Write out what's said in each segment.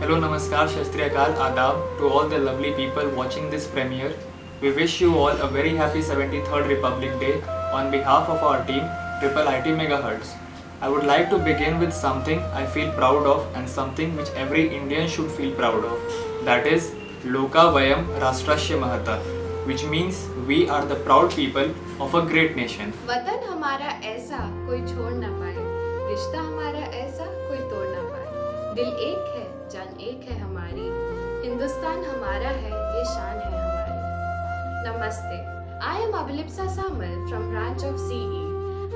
Hello, Namaskar, Shastriyakal, Adab to all the lovely people watching this premiere. We wish you all a very happy 73rd Republic Day on behalf of our team, IIIT Megahertz. I would like to begin with something I feel proud of and something which every Indian should feel proud of. That is, Loka Vayam Rashtrasya Mahata, which means we are the proud people of a great nation. वतन हमारा ऐसा कोई छोड़ ना पाए, रिश्ता हमारा ऐसा कोई तोड़ ना पाए। दिल एक है, जान एक है हमारी, हिंदुस्तान हमारा है, ये शान है हमारी। नमस्ते, I am Abhilipsa Samal from branch of CE।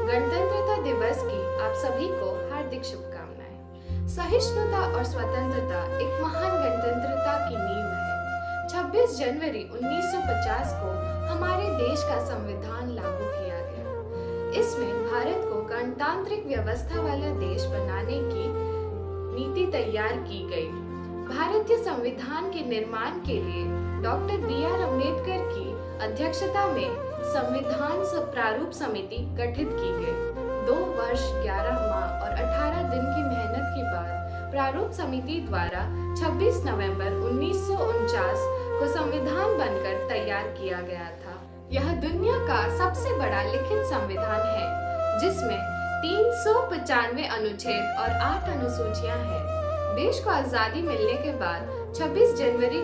गणतंत्रता दिवस की आप सभी को हार्दिक शुभकामनाएं। सहिष्णुता और स्वतंत्रता एक महान गणतंत्रता की नींव है। 26 जनवरी 1950 को हमारे देश का संविधान लागू किया गया। इसमें भारत को गणतांत्रिक व्यवस्था वाला देश बनाने की नीति तैयार की गई। भारतीय संविधान के निर्माण के लिए डॉक्टर B.R. अम्बेडकर की अध्यक्षता में संविधान प्रारूप समिति गठित की गई। 2 वर्ष 11 माह और 18 दिन की मेहनत के बाद प्रारूप समिति द्वारा 26 नवंबर 1949 को संविधान बनकर तैयार किया गया था। यह दुनिया का सबसे बड़ा लिखित संविधान है, जिसमें 395 अनुच्छेद और 8 अनुसूचियां हैं। देश को आजादी मिलने के बाद 26 जनवरी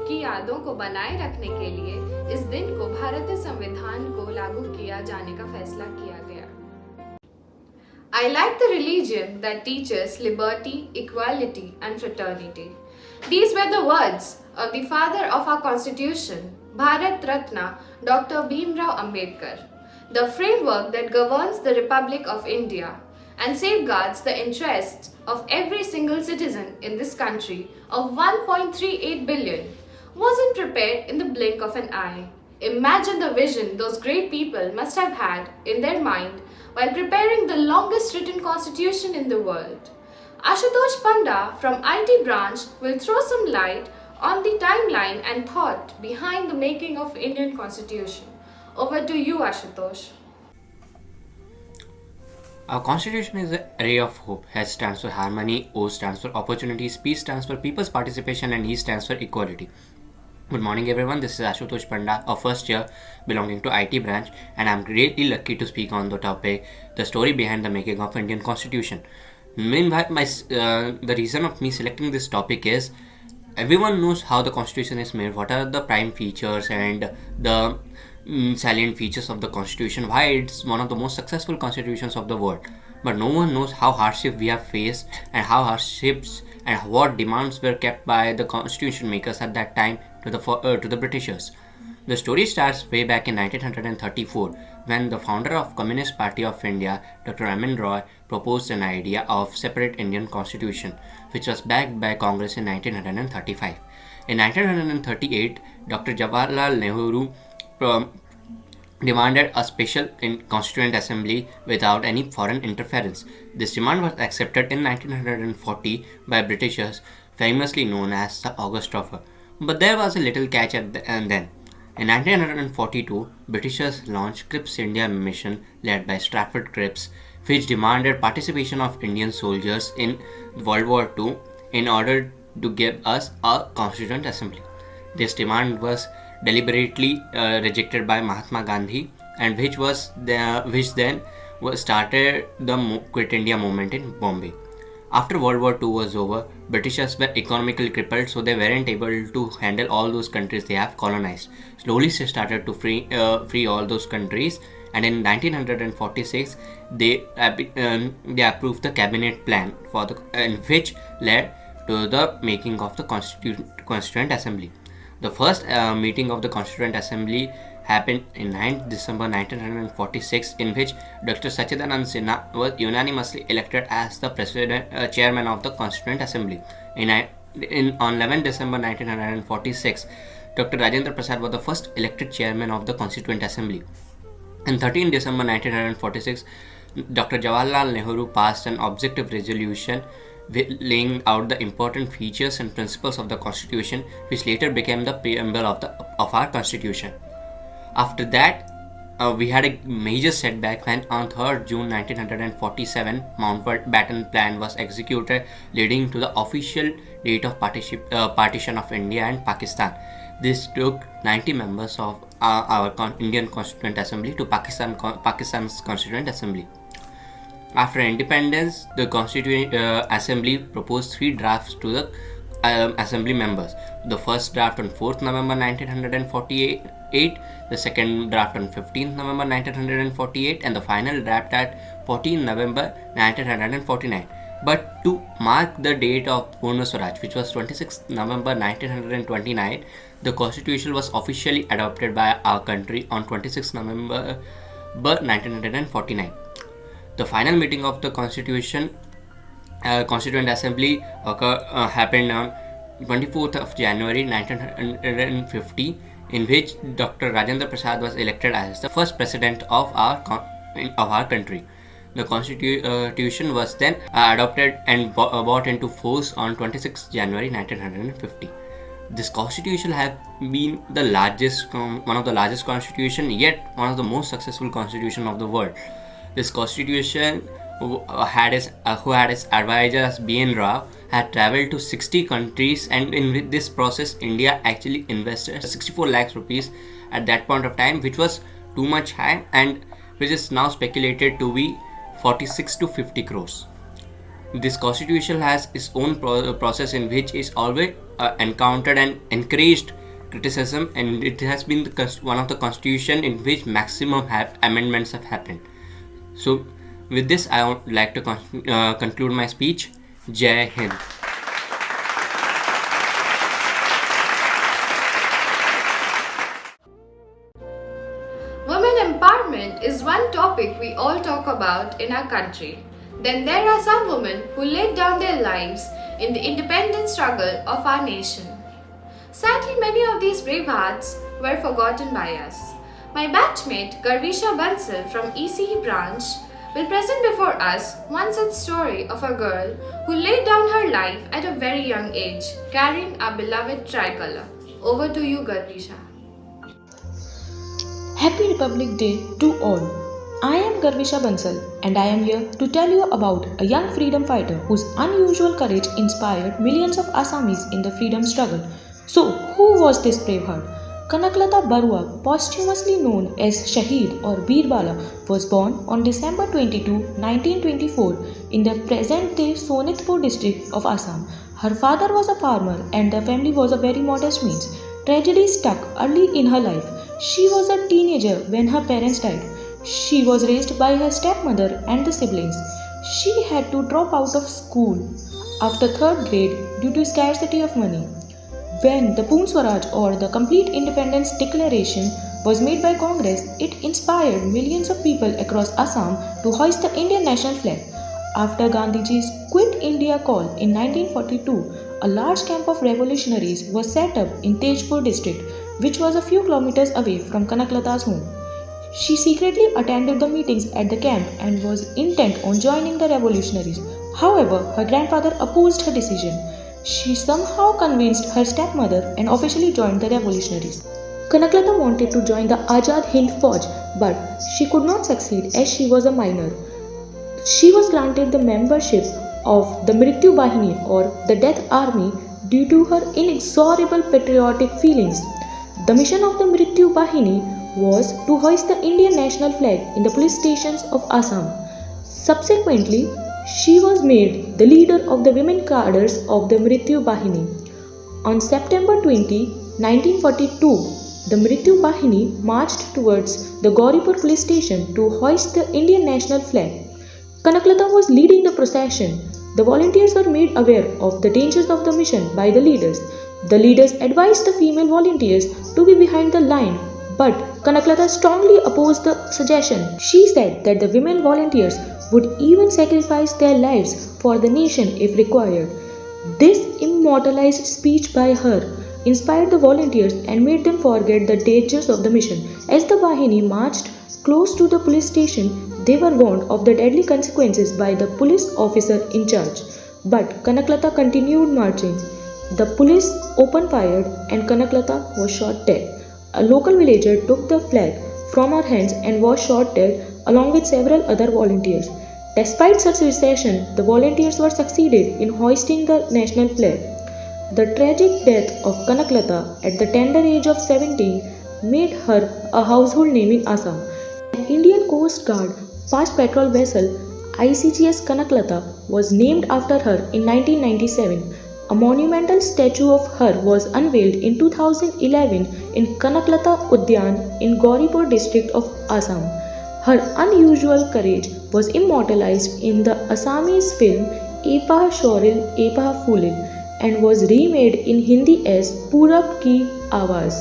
की यादों को बनाए रखने के लिए इस दिन को भारतीय संविधान को लागू किया जाने का फैसला किया गया। I like the religion that teaches liberty, equality and fraternity. These were the words of the father of our constitution, Bharat Ratna, Dr. Bhimrao Ambedkar. The framework that governs the Republic of India and safeguards the interests of every single citizen in this country of 1.38 billion wasn't prepared in the blink of an eye. Imagine the vision those great people must have had in their mind while preparing the longest written constitution in the world. Ashutosh Panda from IT branch will throw some light on the timeline and thought behind the making of Indian constitution. Over to you, Ashutosh. Our constitution is an ray of hope. H stands for harmony, O stands for opportunities, P stands for people's participation, and E stands for equality. Good morning everyone, this is Ashutosh Panda, a first year belonging to IT branch, and I'm greatly lucky to speak on the topic, the story behind the making of Indian constitution. Meanwhile, the reason of me selecting this topic is, everyone knows how the constitution is made, what are the prime features and the salient features of the constitution, why it's one of the most successful constitutions of the world. But no one knows how hardship we have faced and how hardships and what demands were kept by the constitution makers at that time to the Britishers. The story starts way back in 1934 when the founder of Communist Party of India, Dr. M.N. Roy, proposed an idea of separate Indian constitution, which was backed by Congress in 1935. In 1938, Dr. Jawaharlal Nehru demanded a special constituent assembly without any foreign interference. This demand was accepted in 1940 by Britishers, famously known as the August Offer. But there was a little catch and then. In 1942, Britishers launched Cripps India mission led by Stafford Cripps, which demanded participation of Indian soldiers in World War II in order to give us a constituent assembly. This demand was deliberately rejected by Mahatma Gandhi, and which then started the Quit India movement in Bombay. After World War II was over, Britishers were economically crippled, so they weren't able to handle all those countries they have colonized. Slowly they started to free all those countries, and in 1946 they approved the cabinet plan which led to the making of the Constituent Assembly. The first meeting of the Constituent Assembly happened in 9th December 1946, in which Dr. Sachidanand Sinha was unanimously elected as the chairman of the Constituent Assembly. On 11th December 1946, Dr. Rajendra Prasad was the first elected chairman of the Constituent Assembly. On 13th December 1946, Dr. Jawaharlal Nehru passed an objective resolution laying out the important features and principles of the Constitution, which later became the preamble of our Constitution. After that, we had a major setback when on 3rd June 1947 Mountbatten Plan was executed, leading to the official date of partition of India and Pakistan. This took 90 members of our Indian Constituent Assembly to Pakistan's Constituent Assembly. After independence, the Constituent Assembly proposed 3 drafts to the Assembly members. The first draft on 4th November 1948, the second draft on 15th November 1948, and the final draft at 14th November 1949. But to mark the date of Bhubaneswar, which was 26th November 1929, the constitution was officially adopted by our country on 26th November 1949. The final meeting of the Constituent Assembly happened on 24th of January 1950, in which Dr. Rajendra Prasad was elected as the first president of our country. The Constitution was then adopted and brought into force on 26th January 1950. This Constitution has been the largest, one of the largest constitution, yet one of the most successful constitution of the world. This Constitution, who had its advisor as B.N. Rao, had travelled to 60 countries, and in this process India actually invested 64 lakhs rupees at that point of time, which was too much high and which is now speculated to be 46 to 50 crores. This constitution has its own process in which is always encountered and encouraged criticism, and it has been one of the constitution in which maximum amendments have happened. So with this I would like to conclude my speech. Jai Hind. Women empowerment is one topic we all talk about in our country. Then there are some women who laid down their lives in the independence struggle of our nation. Sadly, many of these brave hearts were forgotten by us. My batchmate Garvisha Bansal from ECE branch will present before us one such story of a girl who laid down her life at a very young age, carrying our beloved tricolor. Over to you, Garvisha. Happy Republic Day to all. I am Garvisha Bansal and I am here to tell you about a young freedom fighter whose unusual courage inspired millions of Assamese in the freedom struggle. So, who was this braveheart? Kanaklata Barua, posthumously known as Shaheed or Birbala, was born on December 22, 1924 in the present-day Sonitpur district of Assam. Her father was a farmer and the family was of very modest means. Tragedy struck early in her life. She was a teenager when her parents died. She was raised by her stepmother and the siblings. She had to drop out of school after 3rd grade due to scarcity of money. When the Poon Swaraj or the Complete Independence Declaration was made by Congress, it inspired millions of people across Assam to hoist the Indian national flag. After Gandhiji's Quit India call in 1942, a large camp of revolutionaries was set up in Tejpur district, which was a few kilometers away from Kanaklata's home. She secretly attended the meetings at the camp and was intent on joining the revolutionaries. However, her grandfather opposed her decision. She somehow convinced her stepmother and officially joined the revolutionaries. Kanaklata wanted to join the Azad Hind Fauj, but she could not succeed as she was a minor. She was granted the membership of the Mrityu Bahini or the Death Army due to her inexorable patriotic feelings. The mission of the Mrityu Bahini was to hoist the Indian national flag in the police stations of Assam. Subsequently, she was made the leader of the women cadres of the Mrityu Bahini. On September 20, 1942, the Mrityu Bahini marched towards the Gauripur police station to hoist the Indian national flag. Kanaklata was leading the procession. The volunteers were made aware of the dangers of the mission by the leaders. The leaders advised the female volunteers to be behind the line, but Kanaklata strongly opposed the suggestion. She said that the women volunteers would even sacrifice their lives for the nation if required. This immortalized speech by her inspired the volunteers and made them forget the dangers of the mission. As the Bahini marched close to the police station, they were warned of the deadly consequences by the police officer in charge. But Kanaklata continued marching. The police opened fire and Kanaklata was shot dead. A local villager took the flag from her hands and was shot dead along with several other volunteers. Despite such recession, the volunteers were succeeded in hoisting the national flag. The tragic death of Kanaklata at the tender age of 17 made her a household name in Assam. An Indian Coast Guard fast patrol vessel ICGS Kanaklata was named after her in 1997. A monumental statue of her was unveiled in 2011 in Kanaklata Udyan in Gauripur district of Assam. Her unusual courage was immortalized in the Assamese film Epah Shoril Epah Fulil and was remade in Hindi as Purab Ki Awaaz.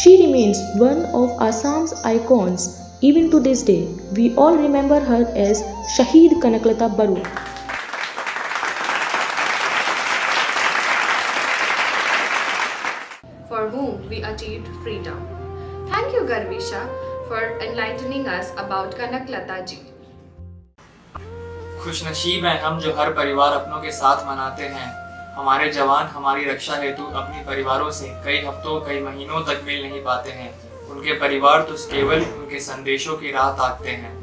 She remains one of Assam's icons even to this day. We all remember her as Shaheed Kanaklata Barua. For whom we achieved freedom. Thank you, Garvisha, for enlightening us about Kanaklata ji. खुशनसीब हैं हम जो हर परिवार अपनों के साथ मनाते हैं। हमारे जवान हमारी रक्षा हेतु अपने परिवारों से कई हफ्तों कई महीनों तक मिल नहीं पाते हैं। उनके परिवार तो केवल उनके संदेशों की राह ताकते हैं।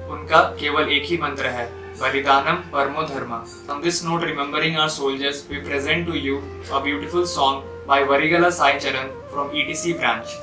उनका केवल एक ही मंत्र है, बलिदानम परमो धर्म। On this note, remembering our soldiers, we present to you a beautiful song by Varigala Sai Charan from ETC branch.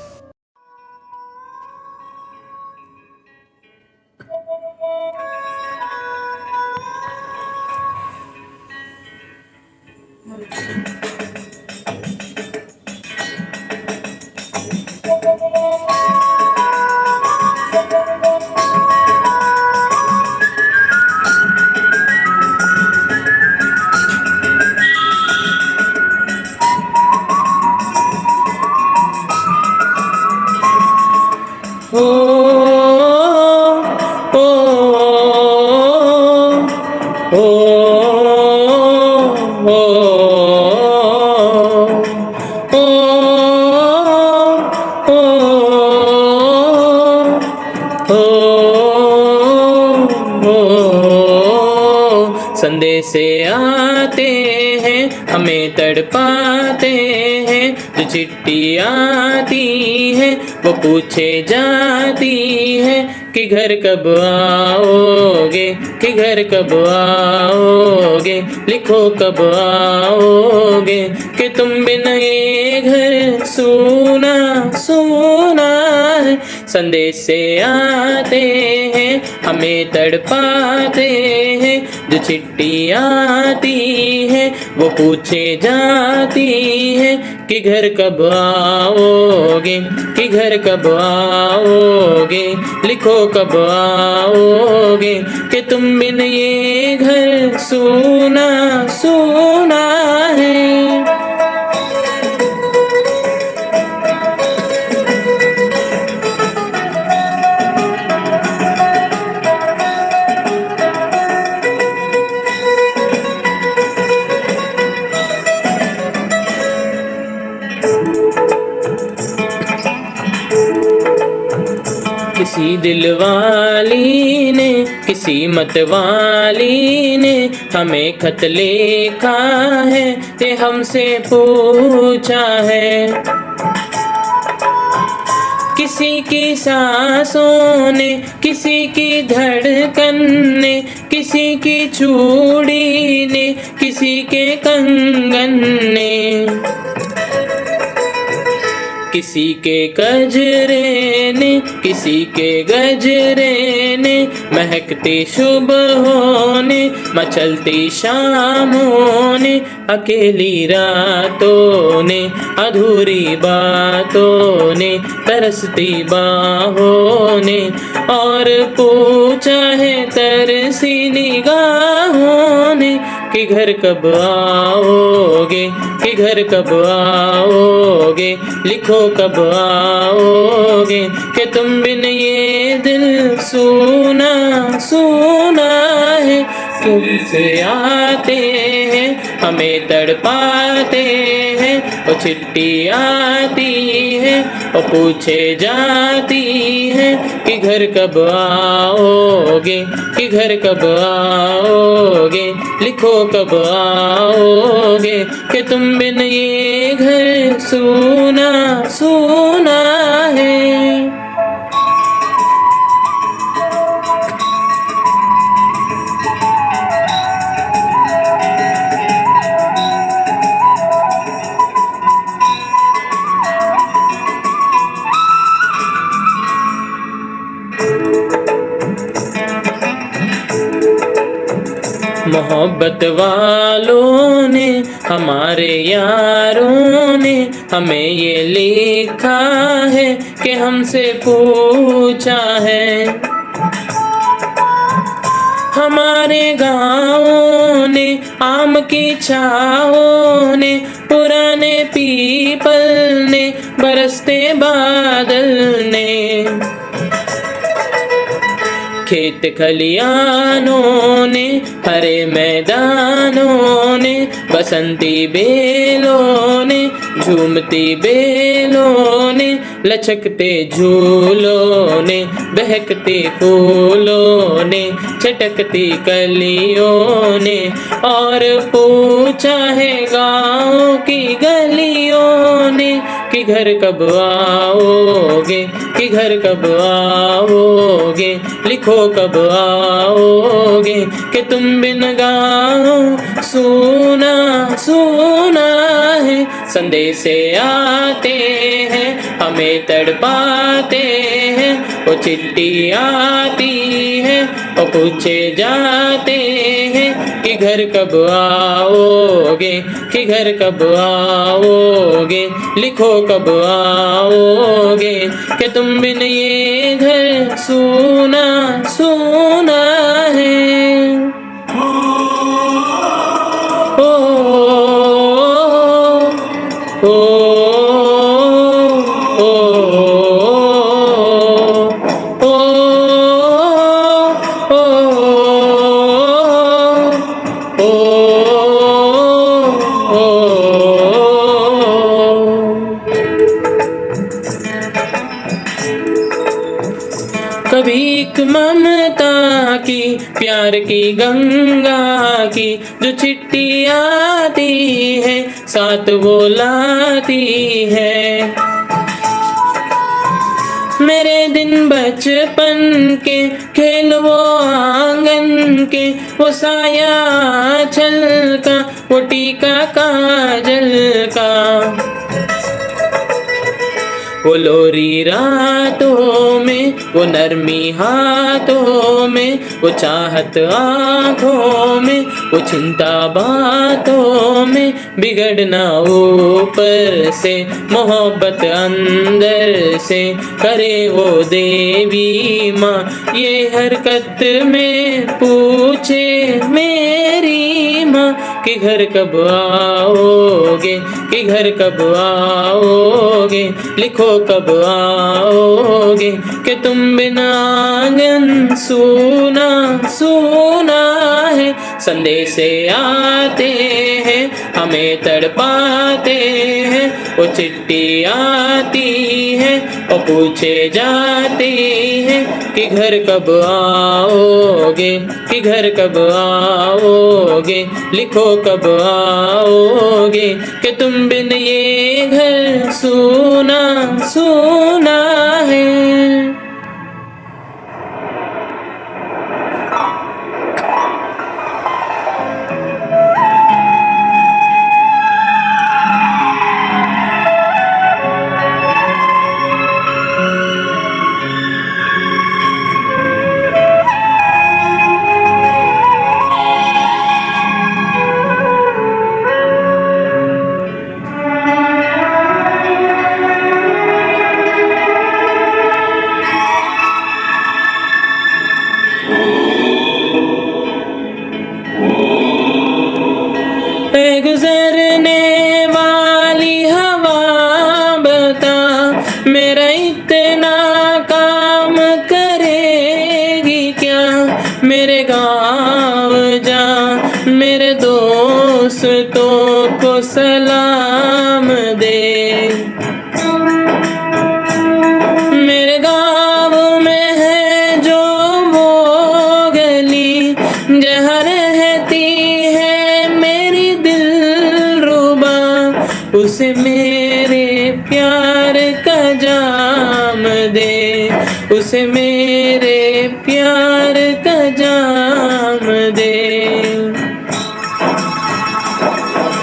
संदेशे आते हैं हमें तड़पाते हैं, जो चिट्ठी आती है वो पूछे जाती है कि घर कब आओगे, कि घर कब आओगे, लिखो कब आओगे, कि तुम बिना ये घर सूना सूना है। संदेशे आते हैं हमें तड़पाते हैं, जो चिट्ठी आती है वो पूछे जाती है कि घर कब आओगे, कि घर कब आओगे, लिखो कब आओगे, कि तुम बिन ये घर सूना सूना है। किसी दिलवाली ने, किसी मतवाली ने हमें खत लिखा है, ये हमसे पूछा है। किसी की सांसों ने, किसी की धड़कन ने, किसी की चूड़ी ने, किसी के कंगन ने, किसी के गजरे ने, किसी के गजरे ने, महकती सुबहों ने, मचलती शामों ने, अकेली रातों ने, अधूरी बातों ने, तरसती बाहों ने, और पूछा है तरसी निगाहों ने कि घर कब आओगे, कि घर कब आओगे, लिखो कब आओगे, कि तुम बिन ये दिल सूना सूना है। तुमसे आते हैं हमें तड़पाते हैं, वो चिट्ठी आती है वो पूछे जाती है कि घर कब आओगे, कि घर कब आओगे, लिखो कब आओगे, कि तुम बिन ये घर सूना सूना है। मोहब्बत वालों ने, हमारे यारों ने हमें ये लिखा है कि हमसे पूछा है। हमारे गाँवों ने, आम की छाओं ने, पुराने पीपल ने, बरसते बादल ने, खेत खलियानों ने, हरे मैदानों ने, बसंती बेलों ने, झूमती बेलों ने, लचकते झूलों ने, बहकते फूलों ने, चटकती कलियों ने, और पूछा है गाँव की गलियों ने कि घर कब आओगे, कि घर कब आओगे, लिखो कब आओगे, कि तुम बिन गाँव सुना सुना है। संदेशे आते हैं, हमें तड़पाते हैं, वो चिट्ठी आती है, वो पूछे जाते हैं कि घर कब आओगे, कि घर कब आओगे, लिखो कब आओगे, कि तुम बिन ये घर सुना सुना है। ओ ओ ओ ओ कभी एक ममता की, प्यार की गंगा की, जो चिट्ठी आती है साथ वो लाती है। मेरे दिन बचपन के, खेल वो आंगन के, वो साया छल का, वो टीका काजल का, वो लोरी रातों में, वो नरमी हाथों में, वो चाहत आँखों में, वो चिंता बातों में, बिगड़ना ऊपर से, मोहब्बत अंदर से, करे वो देवी माँ ये हरकत में पूछे मेरी माँ कि घर कब आओगे, कि घर कब आओगे, लिखो कब आओगे, कि तुम बिना आंगन सूना सूना है। संदेशे आते हैं, हमें तड़पाते हैं, वो चिट्ठी आती है, वो पूछे जाते हैं कि घर कब आओगे, कि घर कब आओगे, लिखो कब आओगे, कि तुम बिन ये घर सूना सूना है। गुजरने वाली हवा बता, मेरा इतना काम करेगी क्या, मेरे गाँव जा, मेरे दोस्तों को सलाम दे। मेरे गाँव में है जो वो गली, जहाँ रहती है मेरी दिलरुबा, उसे मेरे प्यार का जाम दे, उसे मेरे प्यार का जाम दे।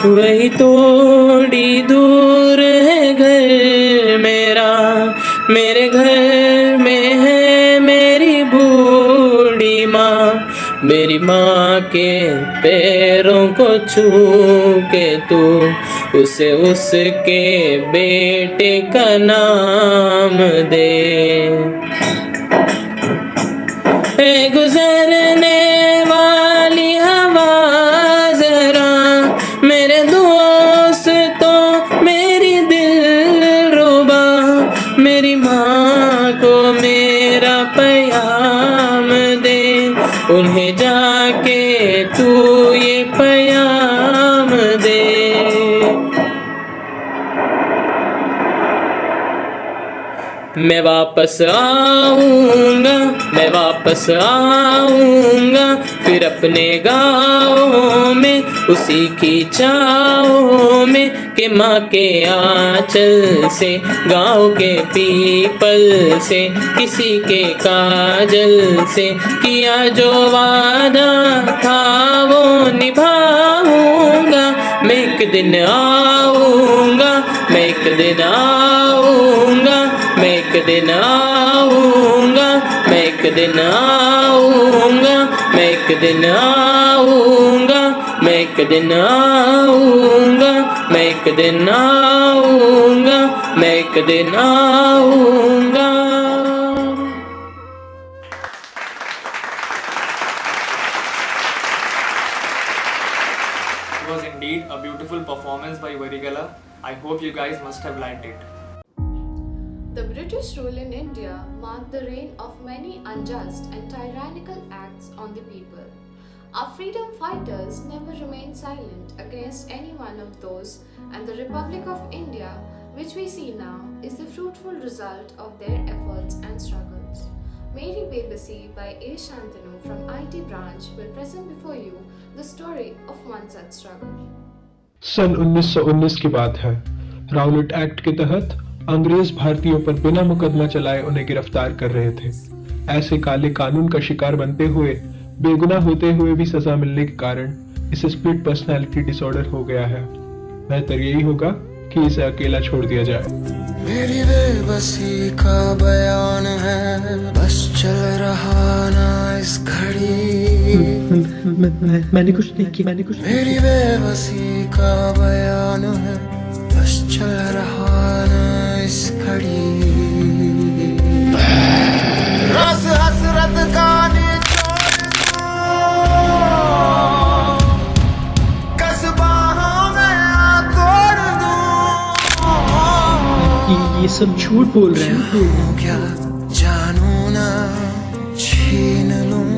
वही थोड़ी दूर है घर मेरा, मेरे घर में है मेरी बूढ़ी माँ, मेरी माँ के पैरों को छू के तू उसे उसके बेटे का नाम दे। ए गुजरने वाली हवा जरा मेरे दोस्तों मेरी दिलरुबा मेरी माँ को मेरा पैगाम दे, उन्हें जाके तू ये पैगाम दे। मैं वापस आऊँगा, मैं वापस आऊँगा फिर अपने गाँव में उसी की चाहों में कि माँ के आंचल से गाँव के पीपल से किसी के काजल से किया जो वादा था वो निभाऊँगा। मैं एक दिन आऊँगा, मैं एक दिन आऊँगा, मैं एक दिन आऊँगा, मैं एक दिन आऊँगा, मैं एक दिन आऊँगा, मैं एक दिन आऊँगा, मैं एक दिन आऊँगा, मैं एक दिन आऊँगा। It was indeed a beautiful performance by Varigala. I hope you guys must have liked it. The British rule in India marked the reign of many unjust and tyrannical acts on the people. Our freedom fighters never remained silent against any one of those, and the Republic of India, which we see now, is the fruitful result of their efforts and struggles. Mary Babasi by A. Shantanu from IT branch will present before you the story of one such struggle. सन 1919 की बात है। Rowlatt act के तहत अंग्रेज भारतीयों पर बिना मुकदमा चलाए उन्हें गिरफ्तार कर रहे थे। ऐसे काले कानून का शिकार बनते हुए बेगुनाह होते हुए भी सजा मिलने के कारण इसे स्प्लिट पर्सनालिटी डिसऑर्डर हो गया है। बेहतर यही होगा कि इसे अकेला छोड़ दिया जाए। मेरी बेबसी का बयान है, बस चल रहा ना इस घड़ी। मैंने कुछ नहीं किया, मैंने कुछ मेरी बेबसी का बयान है, बस चल रहा ना इस घड़ी। रस हसरत का निचोड़ दूं, कस्बा मैं तोड़ दूं। ये सब झूठ बोल रहे हैं। क्या जानू ना छीन लूं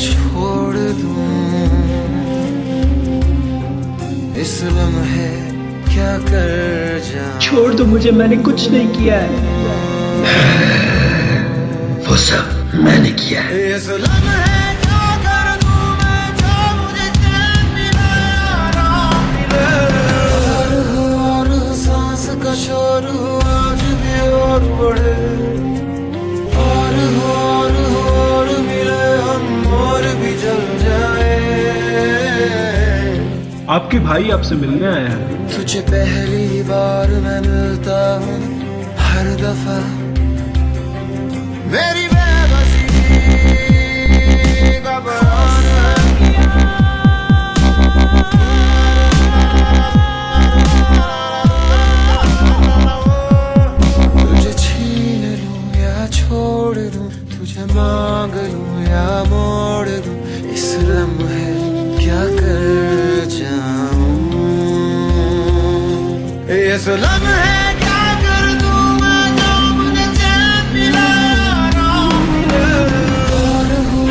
छोड़ दूं, इस लम्हे क्या कर जाऊं। छोड़ दो मुझे, मैंने कुछ नहीं किया है। वो सब मैंने किया है। इस लम्हे क्या कर दूं मैं, जो मुझे चैन मिले आराम मिले। और सांस का शोर आज भी और बढ़े, और मिले हम और भी जल जाए। आपके भाई आपसे मिलने आए हैं। तुझे पहली बार मैं मिलता हूँ हर दफा, मेरी बेबसी का बयान है। तुझे छीन लूं या छोड़ दूं, तुझे मांग लूं या मोड़ दूं, इस लम्हे क्या कर जाऊं। इस लम्हे क्या कर दूं मैं, जो मुझे चैन मिले आराम मिले।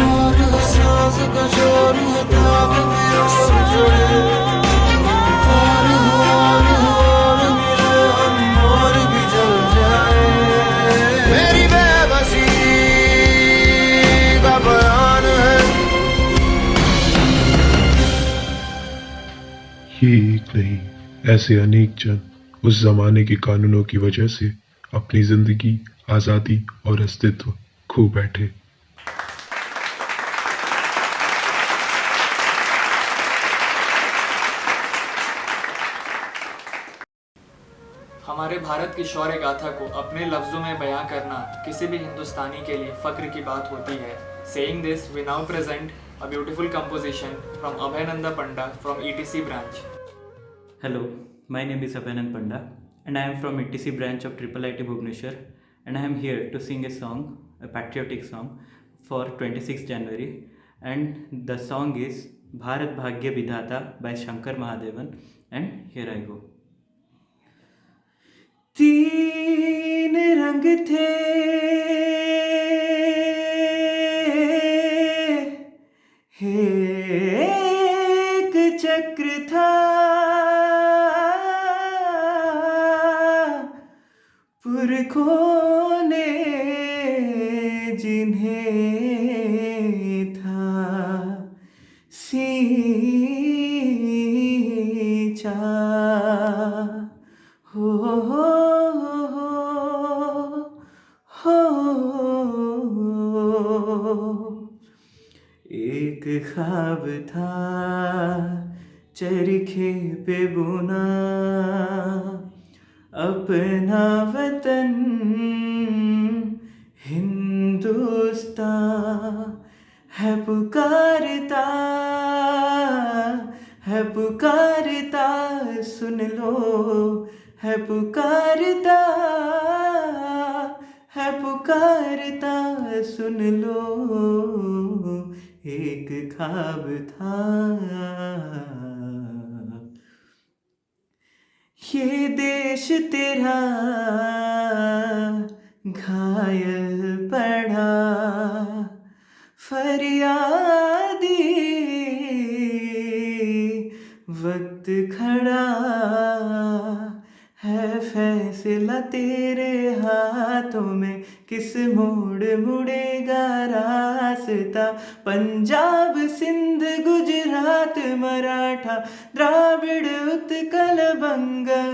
और सांस का शोर ताब भी और जुड़े, और मिले हम और भी जल जाए। मेरी बेबसी का बयान है। ये एक नहीं, ऐसे अनेक जन उस जमाने के कानूनों की वजह से अपनी जिंदगी, आजादी और अस्तित्व खो बैठे। हमारे भारत की शौर्य गाथा को अपने लफ्जों में बयां करना किसी भी हिंदुस्तानी के लिए फक्र की बात होती है। Saying this, we now present a beautiful composition from Abhayananda Panda from ETC branch. Hello, my name is Abhayanand Panda and I am from ETC branch of IIIT Bhubaneswar, and I am here to sing a song, a patriotic song for 26th January, and the song is Bharat Bhagya Vidhata by Shankar Mahadevan, and here I go. तीन रंग थे एक चक्र था पुरखों ने जिन्हें था सींचा हो एक ख्वाब था चरखे पे बुना अपना वतन हिंदुस्तान है पुकारता सुन लो है पुकारता सुन लो एक ख्वाब था ये देश तेरा घायल पड़ा फरियादी वक्त खड़ा है फैसला तेरे हाथों में किस मोड़ मुड़ेगा रास्ता पंजाब सिंध गुजरात मराठा द्राविड़ उत्कल बंगा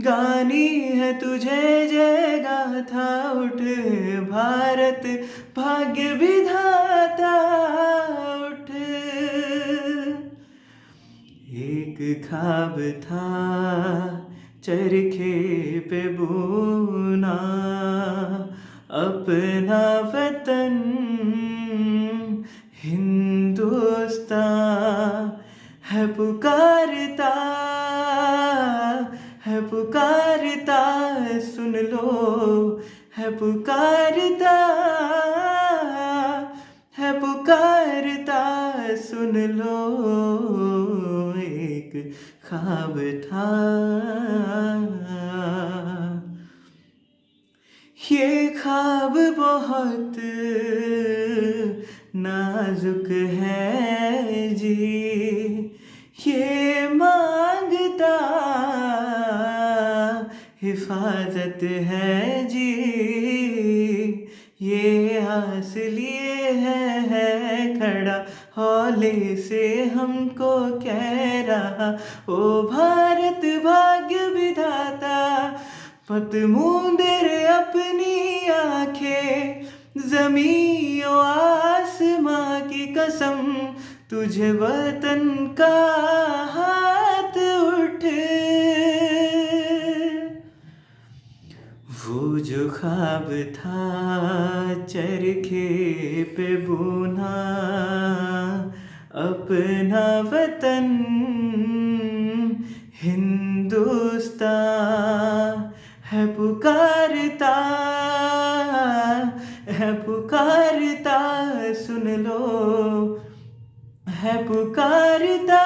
गानी है तुझे जय गाथा उठ भारत भाग्य विधाता उठ एक ख्वाब था चरखे पे बुना अपना वतन हिंदुस्तान है पुकारता सुन लो है पुकारता सुन लो एक ख्वाब था ये ख्वाब बहुत नाजुक है जी ये मांगता हिफाजत है जी ये आस लिए है खड़ा हौले से हमको कह रहा ओ भारत भाग्य विधाता मत मूंदे रे अपनी आंखें ज़मीं और आसमां की कसम तुझे वतन का हाथ उठ वो जो ख्वाब था चरखे पे बुना अपना वतन हिंदुस्तान है पुकारता सुन लो है पुकारता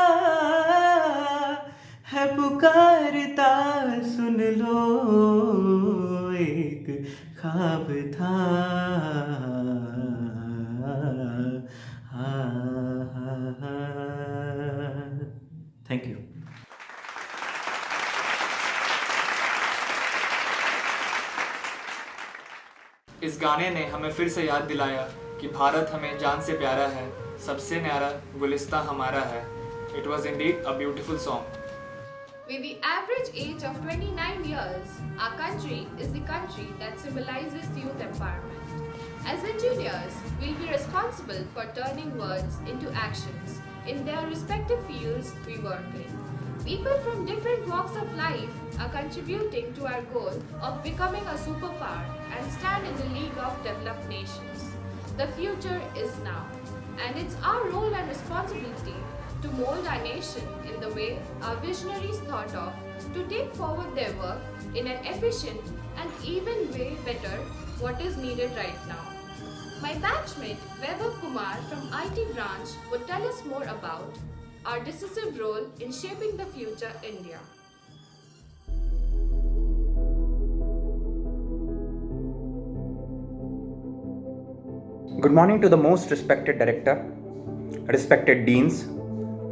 सुन लो एक ख्वाब था थैंक यू इस गाने ने हमें फिर से याद दिलाया कि भारत हमें जान से प्यारा है, सबसे न्यारा गुलिस्ता हमारा है. It was indeed a beautiful song. With the average age of 29 years, our country is the country that symbolizes youth empowerment. As engineers, we'll be responsible for turning words into actions in their respective fields we work in. People from different walks of life are contributing to our goal of becoming a superpower and stand in the league of developed nations. The future is now. And it's our role and responsibility to mold our nation in the way our visionaries thought of, to take forward their work in an efficient and even way better what is needed right now. My batchmate Vaibhav Kumar from IT branch would tell us more about our decisive role in shaping the future India. Good morning to the most respected director, respected deans,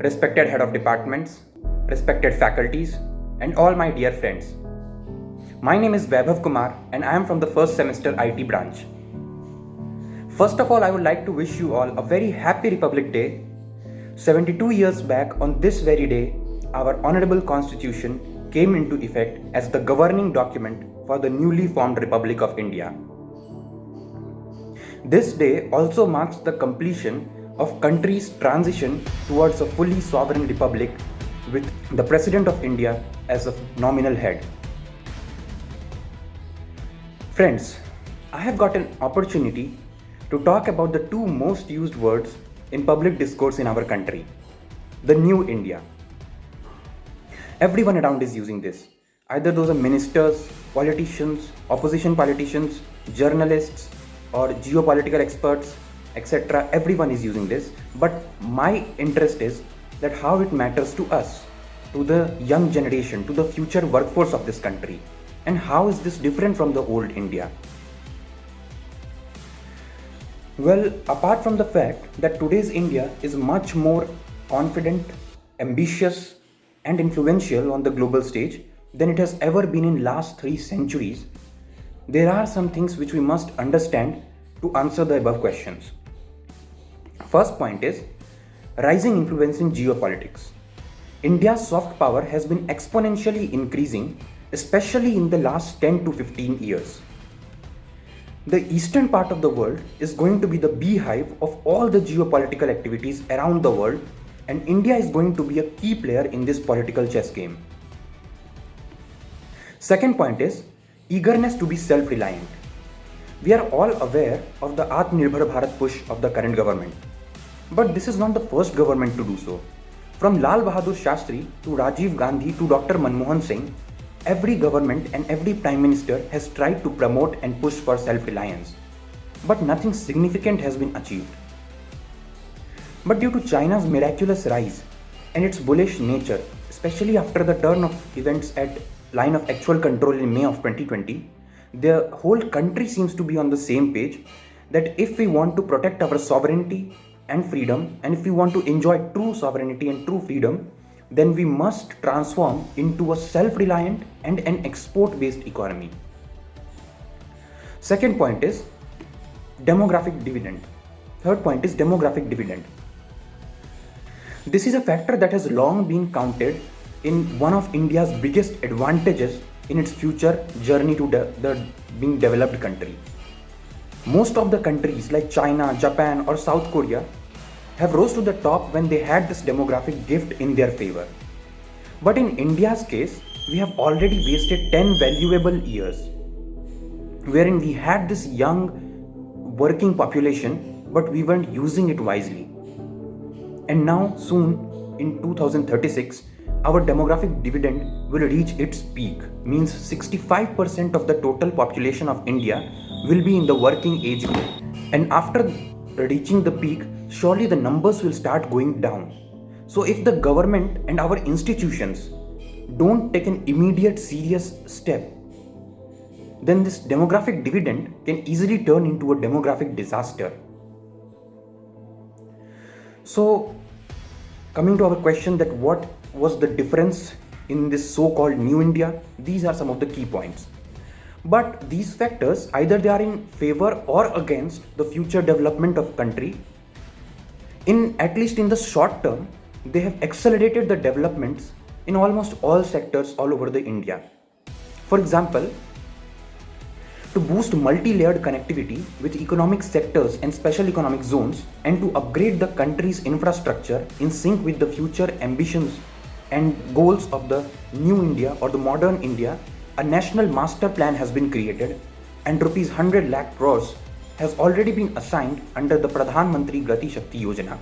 respected head of departments, respected faculties, and all my dear friends. My name is Vaibhav Kumar and I am from the first semester IT branch. First of all, I would like to wish you all a very happy Republic Day. 72 years back on this very day, our honorable constitution came into effect as the governing document for the newly formed Republic of India. This day also marks the completion of country's transition towards a fully sovereign republic with the President of India as a nominal head. Friends, I have got an opportunity to talk about the two most used words in public discourse in our country, the new India. Everyone around is using this. Either those are ministers, politicians, opposition politicians, journalists, or geopolitical experts, etc. Everyone is using this. But my interest is that how it matters to us, to the young generation, to the future workforce of this country. And how is this different from the old India? Well, apart from the fact that today's India is much more confident, ambitious, and influential on the global stage than it has ever been in last 3 centuries, there are some things which we must understand to answer the above questions. First point is rising influence in geopolitics. India's soft power has been exponentially increasing, especially in the last 10 to 15 years. The eastern part of the world is going to be the beehive of all the geopolitical activities around the world, and India is going to be a key player in this political chess game. Second point is eagerness to be self-reliant. We are all aware of the Atmanirbhar Bharat push of the current government. But this is not the first government to do so. From Lal Bahadur Shastri to Rajiv Gandhi to Dr. Manmohan Singh, every government and every Prime Minister has tried to promote and push for self-reliance. But nothing significant has been achieved. But due to China's miraculous rise and its bullish nature, especially after the turn of events at line of actual control in May of 2020, the whole country seems to be on the same page that if we want to protect our sovereignty and freedom, and if we want to enjoy true sovereignty and true freedom, then we must transform into a self-reliant and an export-based economy. Second point is demographic dividend. Third point is demographic dividend. This is a factor that has long been counted in one of India's biggest advantages in its future journey to the being developed country. Most of the countries like China, Japan or South Korea have rose to the top when they had this demographic gift in their favor. But in India's case, we have already wasted 10 valuable years wherein we had this young working population but we weren't using it wisely. And now soon in 2036, our demographic dividend will reach its peak, means 65% of the total population of India will be in the working age group. And after reaching the peak, surely the numbers will start going down. So if the government and our institutions don't take an immediate serious step, then this demographic dividend can easily turn into a demographic disaster. So coming to our question that what was the difference in this so-called New India, these are some of the key points. But these factors, either they are in favor or against the future development of country. At least in the short term, they have accelerated the developments in almost all sectors all over the India. For example, to boost multi-layered connectivity with economic sectors and special economic zones, and to upgrade the country's infrastructure in sync with the future ambitions and goals of the new India or the modern India, a national master plan has been created and rupees 100 lakh crores has already been assigned under the Pradhan Mantri Gati Shakti Yojana.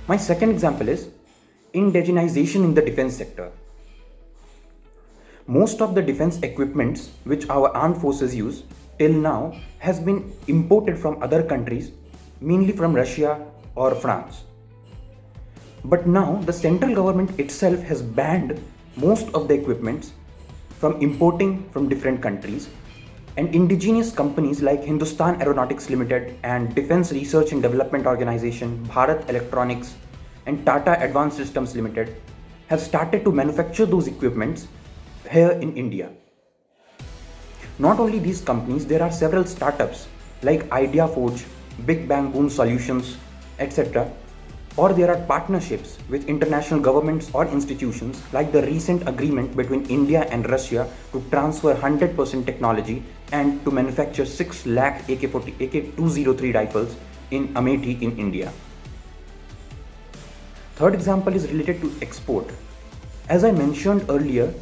My second example is indigenization in the defense sector. Most of the defense equipments which our armed forces use till now has been imported from other countries, mainly from Russia or France. But now the central government itself has banned most of the equipments from importing from different countries, and indigenous companies like Hindustan Aeronautics Limited and Defense Research and Development Organization, Bharat Electronics and Tata Advanced Systems Limited have started to manufacture those equipments here in India. Not only these companies, there are several startups like Idea Forge, Big Bang Boom Solutions, etc. Or there are partnerships with international governments or institutions like the recent agreement between India and Russia to transfer 100% technology and to manufacture 6 lakh AK-203 rifles in Amethi in India. Third example is related to export. As I mentioned earlier,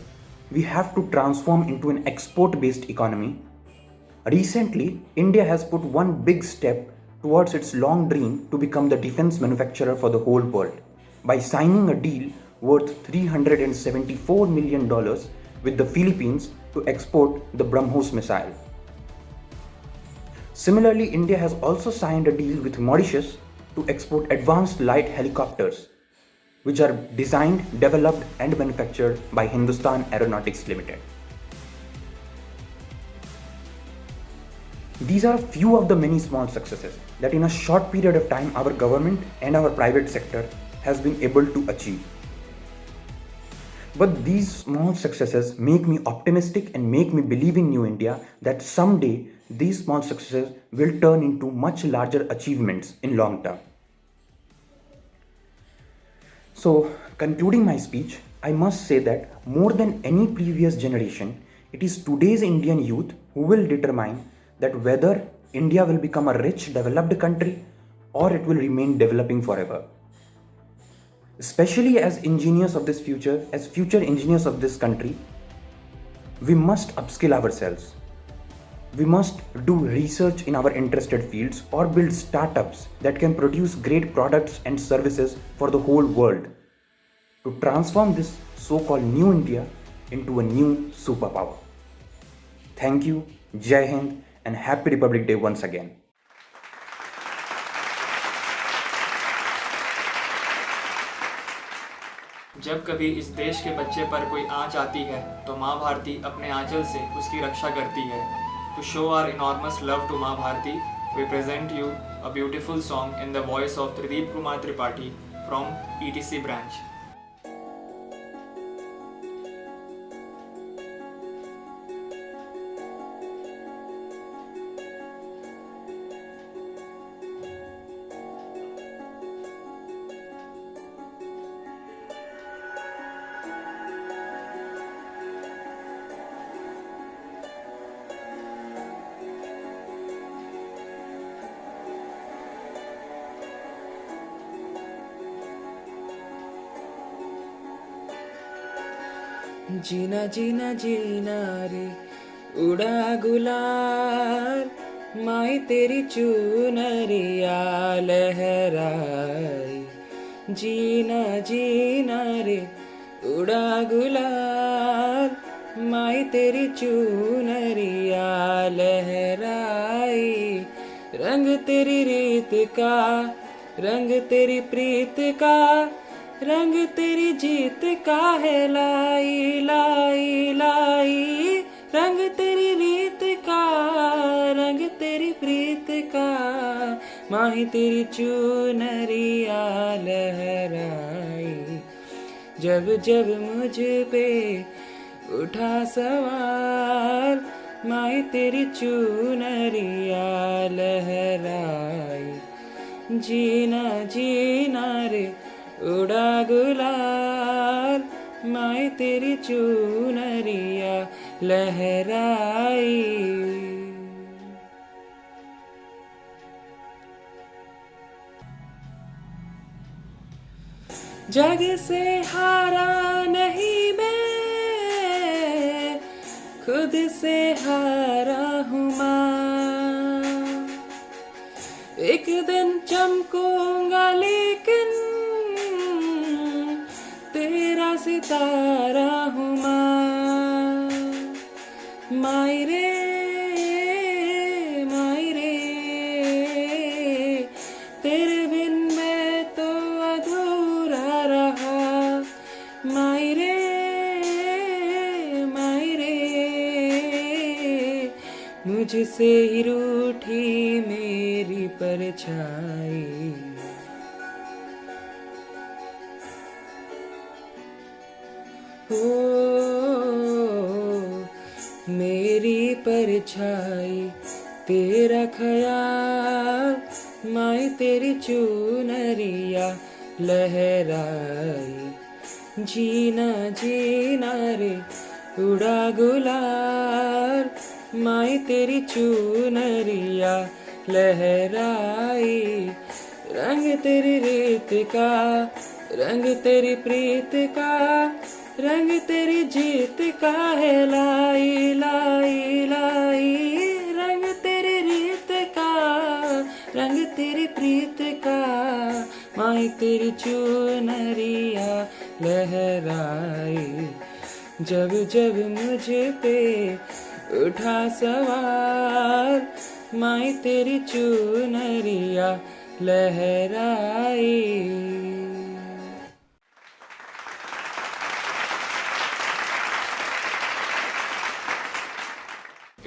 we have to transform into an export-based economy. Recently, India has put one big step towards its long dream to become the defense manufacturer for the whole world by signing a deal worth $374 million with the Philippines to export the BrahMos missile. Similarly, India has also signed a deal with Mauritius to export advanced light helicopters, which are designed, developed and manufactured by Hindustan Aeronautics Limited. These are a few of the many small successes that in a short period of time our government and our private sector has been able to achieve. But these small successes make me optimistic and make me believe in New India that someday these small successes will turn into much larger achievements in long term. So, concluding my speech, I must say that more than any previous generation, it is today's Indian youth who will determine that whether India will become a rich, developed country or it will remain developing forever. Especially as engineers of this future, as future engineers of this country, we must upskill ourselves. We must do research in our interested fields or build startups that can produce great products and services for the whole world to transform this so-called New India into a new superpower. Thank you, Jai Hind, and Happy Republic Day once again. जब कभी इस देश के बच्चे पर कोई आँच आती है तो माँ भारती अपने आंचल से उसकी रक्षा करती है. To show our enormous love to माँ Bharti, we present you a beautiful song in the voice of Trideep Kumar Tripathi from ETC branch. जीना जीना जीना रे उड़ा गुलाल, माई तेरी चुनरिया लहराई. जीना जीना रे उड़ा गुलाल, माई तेरी चुनरिया लहराई. रंग तेरी रीत का, रंग तेरी प्रीत का, रंग तेरी जीत का है लाई लाई लाई. रंग तेरी रीत का, रंग तेरी प्रीत का, माही तेरी चुनरिया लहराई. जब जब मुझ पे उठा सवार, माही तेरी चुनरिया लहराई. जीना जीना रे उड़ा गुलाल, माई तेरी चुनरिया लहराई. जग से हारा नहीं मैं, खुद से हारा हूँ माँ. दिन चमकूंगा लेकिन तेरा सितारा हूँ माई रे तेरे बिन मैं तो अधूरा रहा माई रे मुझसे ही रूठी मेरी परछाई ओ मेरी परछाई तेरा ख्याल माई तेरी चुनरिया लहराई जीना जीना रे उड़ा गुलाल माई तेरी चुनरिया लहराई रंग तेरी रीत का रंग तेरी प्रीत का रंग तेरी जीत का है लाई लाई लाई रंग तेरी रीत का रंग तेरी प्रीत का माई तेरी चुनरिया लहराई जब जब मुझे पे उठा सवार माई तेरी चुनरिया लहराई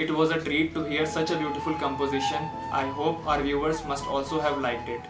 It was a treat to hear such a beautiful composition. I hope our viewers must also have liked it.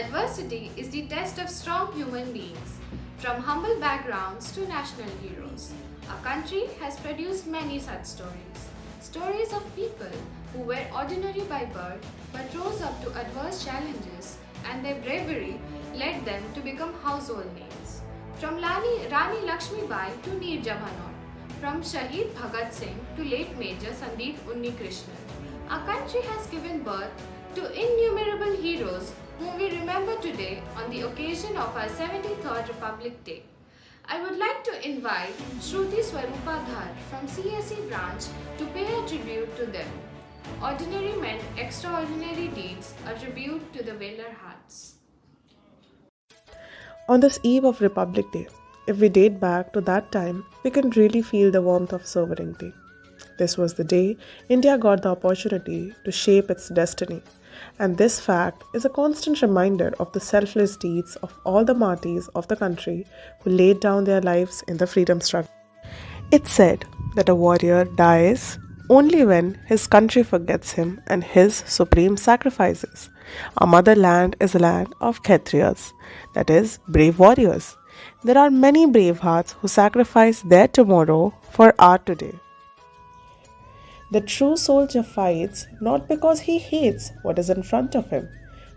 Adversity is the test of strong human beings, from humble backgrounds to national heroes. Our country has produced many such stories. Stories of people who were ordinary by birth but rose up to adverse challenges, and their bravery led them to become household names. From Rani Lakshmibai to Neer Jawanon, from Shahid Bhagat Singh to late Major Sandeep Unnikrishnan, our country has given birth to innumerable heroes whom we remember today on the occasion of our 73rd Republic Day. I would like to invite Shruti Swarupadhar from CSE branch to pay a tribute to them. Ordinary men, extraordinary deeds, a tribute to the Velar hearts. On this eve of Republic Day, if we date back to that time, we can really feel the warmth of sovereignty. This was the day India got the opportunity to shape its destiny, and this fact is a constant reminder of the selfless deeds of all the martyrs of the country who laid down their lives in the freedom struggle. It's said that a warrior dies only when his country forgets him and his supreme sacrifices. Our motherland is a land of Kshatriyas, that is, brave warriors. There are many brave hearts who sacrifice their tomorrow for our today. The true soldier fights not because he hates what is in front of him,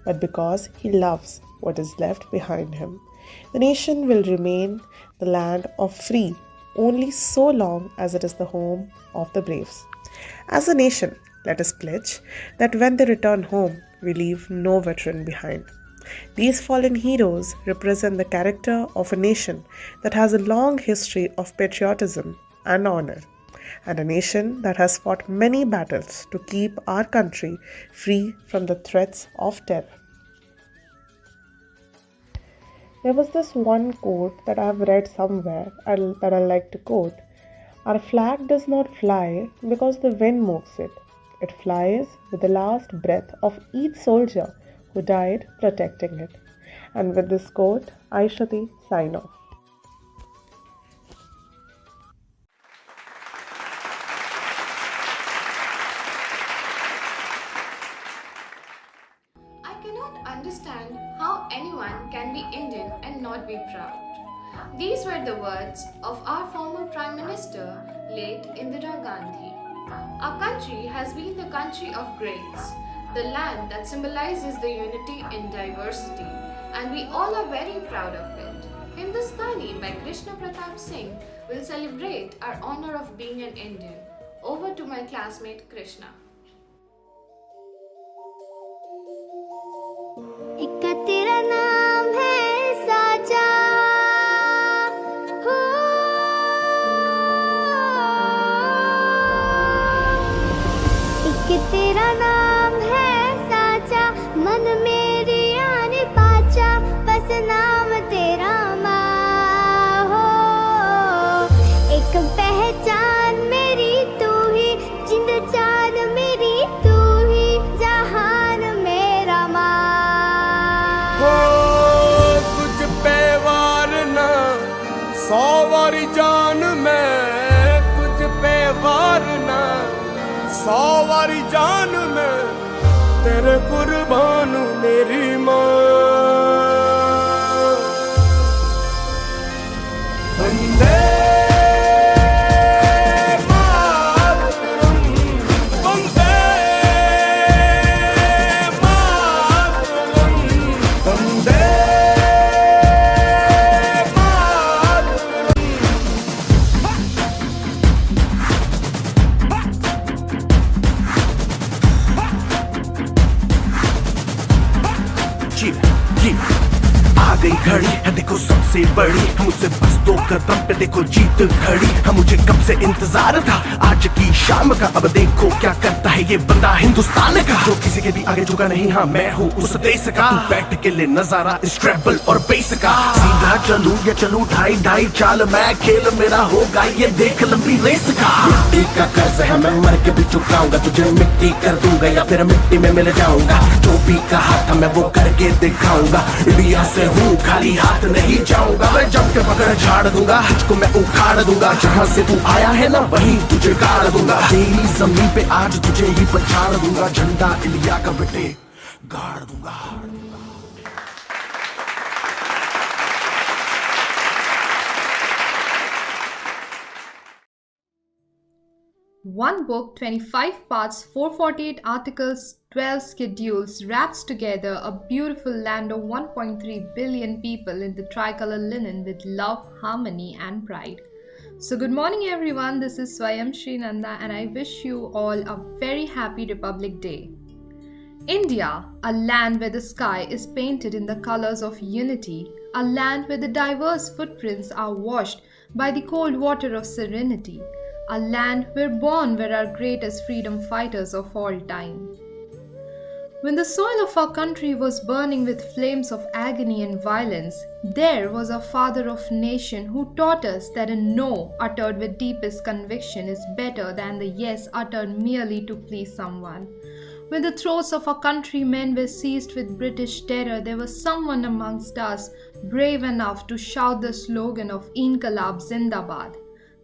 but because he loves what is left behind him. The nation will remain the land of free only so long as it is the home of the braves. As a nation, let us pledge that when they return home, we leave no veteran behind. These fallen heroes represent the character of a nation that has a long history of patriotism and honor, and a nation that has fought many battles to keep our country free from the threats of terror. There was this one quote that I have read somewhere that I like to quote. Our flag does not fly because the wind moves it. It flies with the last breath of each soldier who died protecting it. And with this quote, I, Shruti, sign off. I cannot understand how anyone can be Indian and not be proud. These were the words of our former Prime Minister, late Indira Gandhi. Our country has been the country of greats, the land that symbolizes the unity in diversity, and we all are very proud of it. Hindustani by Krishna Pratap Singh will celebrate our honor of being an Indian. Over to my classmate Krishna. इक्का तेरा नाम है साचा हो एक 100 वारी जान में तेरे कुर्बान मेरी माँ। वंदे मातरम, वंदे मातरम, वंदे आ गई घड़ी है देखो सबसे बड़ी, मुझसे बस 2 कदम पे देखो जीत खड़ी। हम मुझे कब से इंतजार था आज की शाम का, अब देखो क्या करता है ये बंदा हिंदुस्तान का, जो किसी के भी आगे झुका नहीं। हाँ मैं हूँ उस देश का, बैठ के ले नजारा इस ट्रैबल और बेस का। सीधा चलूं या चलूं ढाई ढाई चाल, मैं खेल मेरा होगा ये देख लंबी रेस का। मिट्टी का कर्ज है मैं मर के भी चुकाऊंगा, तुझे मिट्टी कर दूंगा या फिर मिट्टी में मिल जाऊंगा। जो भी कहा था मैं वो करके दिखाऊंगा, इंडिया से हूँ खाली हाथ नहीं जाऊंगा। मैं जम के पकड़ झाड़ दूंगा, तुझको मैं उखाड़ दूंगा। जहाँ से तू आया है ना वहीं तुझे गाड़ दूंगा। तेरी जमीन पे आज तुझे ही पछाड़ दूंगा, झंडा इंडिया का बेटे गाड़ दूंगा। One book, 25 parts, 448 articles, 12 schedules wraps together a beautiful land of 1.3 billion people in the tricolor linen with love, harmony and pride. So good morning everyone, this is Swayam Srinanda and I wish you all a very happy Republic Day. India, a land where the sky is painted in the colors of unity, a land where the diverse footprints are washed by the cold water of serenity, a land where born were our greatest freedom fighters of all time. When the soil of our country was burning with flames of agony and violence, there was a father of nation who taught us that a no uttered with deepest conviction is better than the yes uttered merely to please someone. When the throats of our countrymen were seized with British terror, there was someone amongst us brave enough to shout the slogan of Inqilab Zindabad.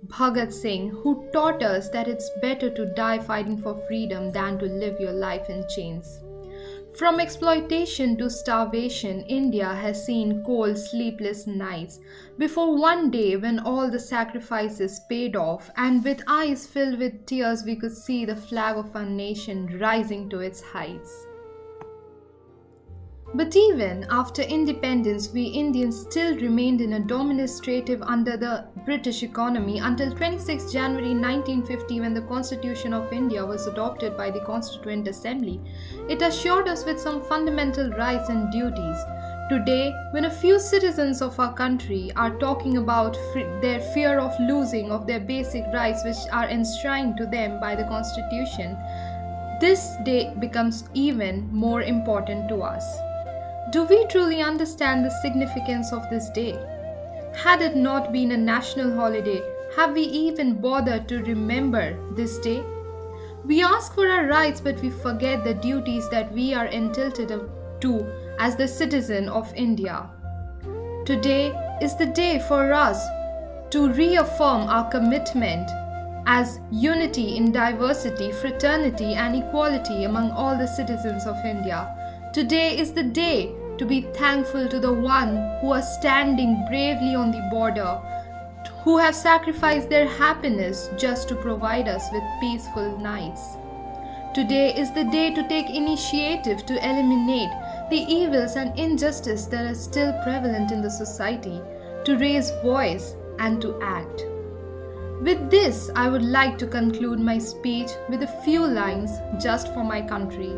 Bhagat Singh, who taught us that it's better to die fighting for freedom than to live your life in chains. From exploitation to starvation, India has seen cold, sleepless nights before one day when all the sacrifices paid off, and with eyes filled with tears we could see the flag of our nation rising to its heights. But even after independence, we Indians still remained in a dominastrative under the British economy until 26 January 1950 when the Constitution of India was adopted by the Constituent Assembly. It assured us with some fundamental rights and duties. Today, when a few citizens of our country are talking about their fear of losing of their basic rights which are enshrined to them by the Constitution, this day becomes even more important to us. Do we truly understand the significance of this day? Had it not been a national holiday, have we even bothered to remember this day? We ask for our rights, but we forget the duties that we are entitled to as the citizen of India. Today is the day for us to reaffirm our commitment as unity in diversity, fraternity, and equality among all the citizens of India. Today is the day to be thankful to the one who are standing bravely on the border, who have sacrificed their happiness just to provide us with peaceful nights. Today is the day to take initiative to eliminate the evils and injustice that are still prevalent in the society, to raise voice and to act. With this, I would like to conclude my speech with a few lines just for my country.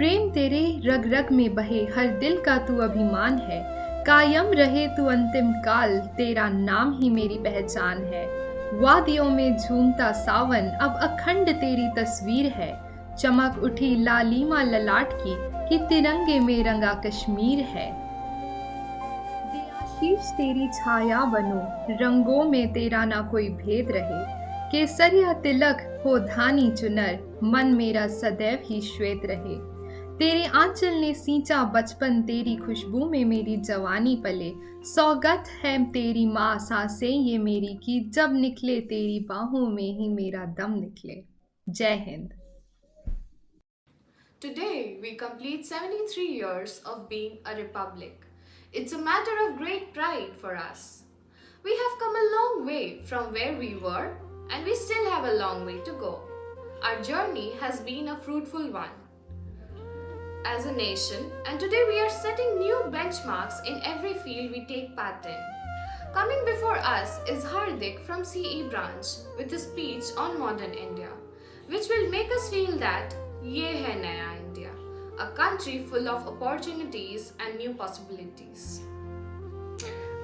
प्रेम तेरे रग रग में बहे, हर दिल का तू अभिमान है, कायम रहे तू अंतिम काल, तेरा नाम ही मेरी पहचान है। वादियों में झूमता सावन अब अखंड तेरी तस्वीर है, चमक उठी लालिमा ललाट की कि तिरंगे में रंगा कश्मीर है। दे आशीष तेरी छाया बनो, रंगों में तेरा ना कोई भेद रहे, केसरिया तिलक हो धानी चुनर, मन मेरा सदैव ही श्वेत रहे। तेरे आंचल ने सींचा बचपन, तेरी खुशबू में मेरी जवानी पले। सौगत है तेरी माँ सांसें ये मेरी की, जब निकले तेरी बाहों में ही मेरा दम निकले। जय Hind. Today, we complete 73 years of being a republic. It's a matter of great pride for us. We have come a long way from where we were, and we still have a long way to go. Our journey has been a fruitful one as a nation, and today we are setting new benchmarks in every field we take part in. Coming before us is Hardik from CE branch with a speech on modern India, which will make us feel that Ye hai Naya India, a country full of opportunities and new possibilities.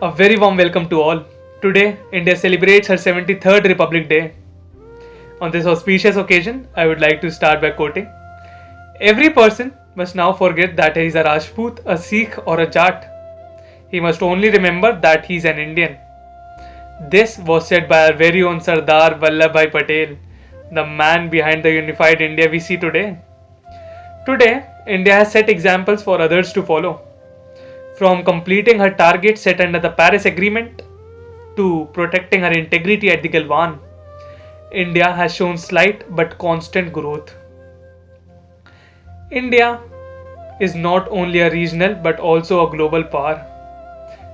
A very warm welcome to all. Today, India celebrates her 73rd Republic Day. On this auspicious occasion, I would like to start by quoting: every person must now forget that he is a Rajput, a Sikh, or a Jat. He must only remember that he is an Indian. This was said by our very own Sardar Vallabhbhai Patel, the man behind the unified India we see today. Today, India has set examples for others to follow. From completing her target set under the Paris Agreement to protecting her integrity at the Galwan, India has shown slight but constant growth. India is not only a regional but also a global power.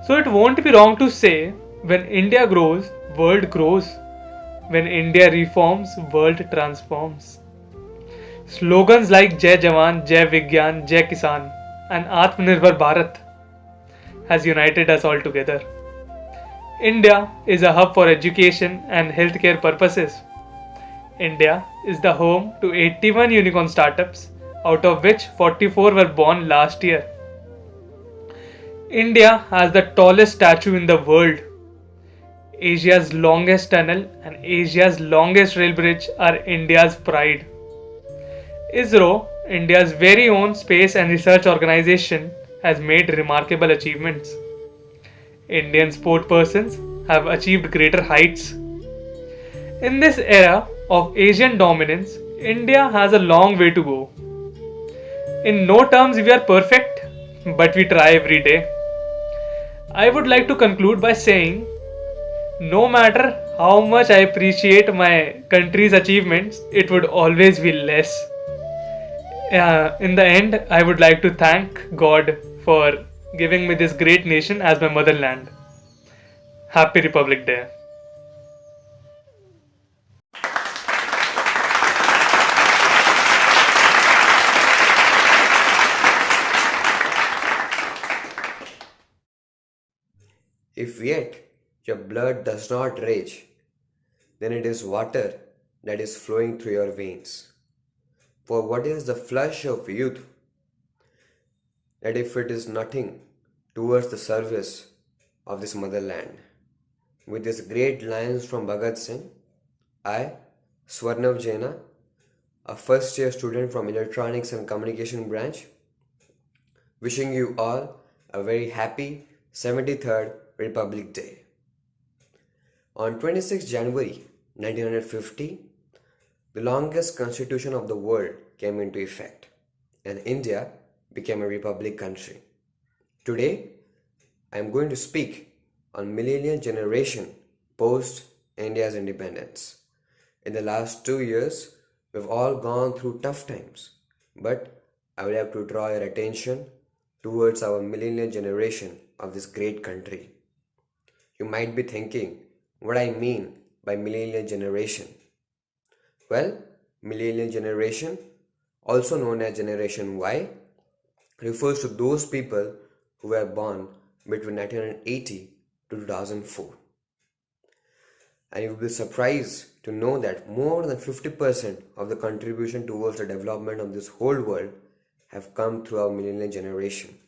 So it won't be wrong to say, when India grows, world grows. When India reforms, world transforms. Slogans like Jai Jawan, Jai Vigyan, Jai Kisan and Atmanirbhar Bharat has united us all together. India is a hub for education and healthcare purposes. India is the home to 81 unicorn startups, out of which 44 were born last year. India has the tallest statue in the world. Asia's longest tunnel and Asia's longest rail bridge are India's pride. ISRO, India's very own space and research organization, has made remarkable achievements. Indian sportspersons have achieved greater heights. In this era of Asian dominance, India has a long way to go. In no terms we are perfect, but we try every day. I would like to conclude by saying, no matter how much I appreciate my country's achievements, it would always be less. In the end, I would like to thank God for giving me this great nation as my motherland. Happy Republic Day. If yet your blood does not rage, then it is water that is flowing through your veins. For what is the flush of youth, that if it is nothing towards the service of this motherland? With these great lines from Bhagat Singh, I, Swarnav Jaina, a first year student from Electronics and Communication branch, wishing you all a very happy 73rd Republic Day. On 26 January 1950, the longest constitution of the world came into effect, and India became a republic country. Today, I am going to speak on millennial generation post India's independence. In the last 2 years, we've all gone through tough times, but I would have to draw your attention towards our millennial generation of this great country. You might be thinking what I mean by millennial generation. Well, millennial generation, also known as Generation Y, refers to those people who were born between 1980 to 2004. And you will be surprised to know that more than 50% of the contribution towards the development of this whole world have come through our millennial generation.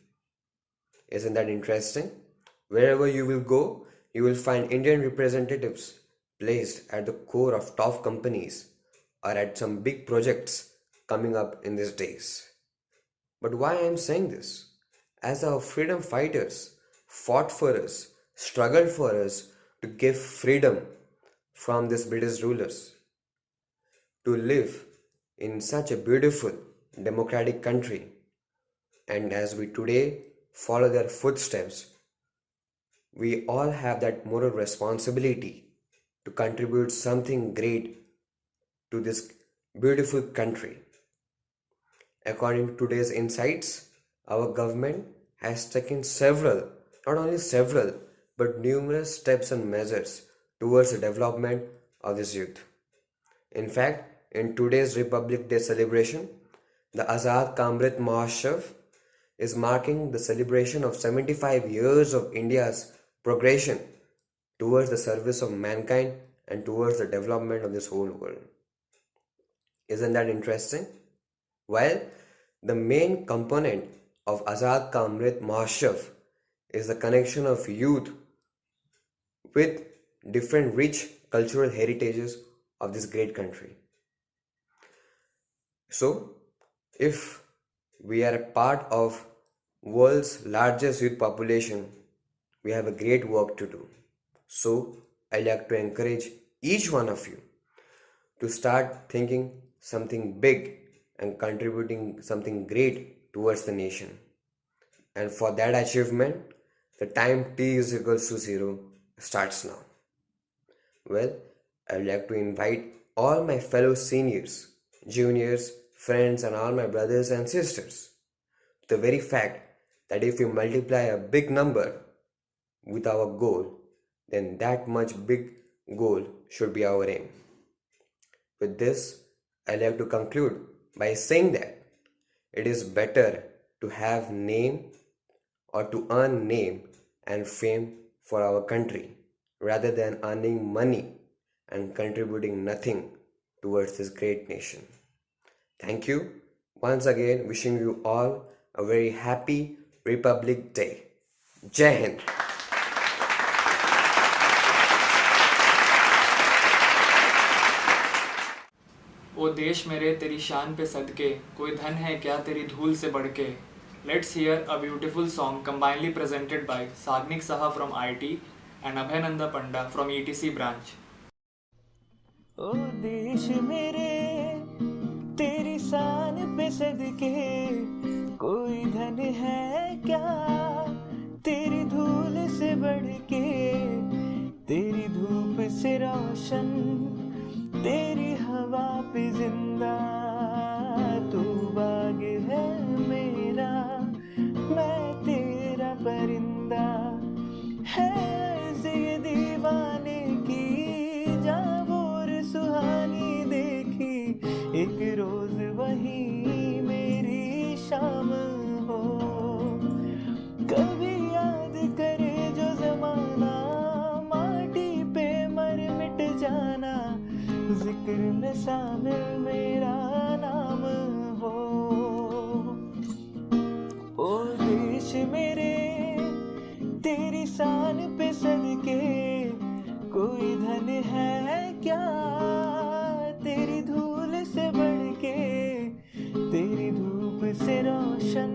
Isn't that interesting? Wherever you will go, you will find Indian representatives placed at the core of top companies or at some big projects coming up in these days. But why I am saying this? As our freedom fighters fought for us, struggled for us to give freedom from these British rulers, to live in such a beautiful democratic country And as we today follow their footsteps, we all have that moral responsibility to contribute something great to this beautiful country. According to today's insights, our government has taken several, not only several, but numerous steps and measures towards the development of this youth. In fact, in today's Republic Day celebration, the Azad Ka Amrit Mahotsav is marking the celebration of 75 years of India's progression towards the service of mankind and towards the development of this whole world. Isn't that interesting? While the main component of Azad Ka Amrit Mahotsav is the connection of youth with different rich cultural heritages of this great country. So, if we are a part of world's largest youth population, we have a great work to do. So, I like to encourage each one of you to start thinking something big and contributing something great towards the nation. And for that achievement, the time t is equals to 0 starts now. Well, I would like to invite all my fellow seniors, juniors, friends, and all my brothers and sisters to the very fact that if we multiply a big number with our goal, then that much big goal should be our aim. With this, I like to conclude by saying that it is better to have name or to earn name and fame for our country rather than earning money and contributing nothing towards this great nation. Thank you. Once again, wishing you all a very happy Republic Day. Jai Hind. ओ देश मेरे तेरी शान पे सदके, कोई धन है क्या तेरी धूल से बढ़ के. Let's hear a beautiful song combinedly presented by Sagnik Saha from IIT and Abhaynanda Panda from ETC branch. ओ देश मेरे तेरी शान पे सदके, कोई धन है क्या तेरी धूल से बढ़ के. तेरी धूप से रोशन, तेरी हवा पे जिंदा. तू बाग है मेरा, मैं तेरा परिंदा. है ऐसे ये दीवाने की जावोर सुहानी देखी. एक रोज वही मेरी शाम हो. कभी याद करे जो जमाना, माटी पे मर मिट जाना. जिक्र में शामिल मेरा नाम हो. ओ देश मेरे तेरी शान पे सदके, कोई धन है क्या तेरी धूल से बढ़ के. तेरी धूप से रोशन,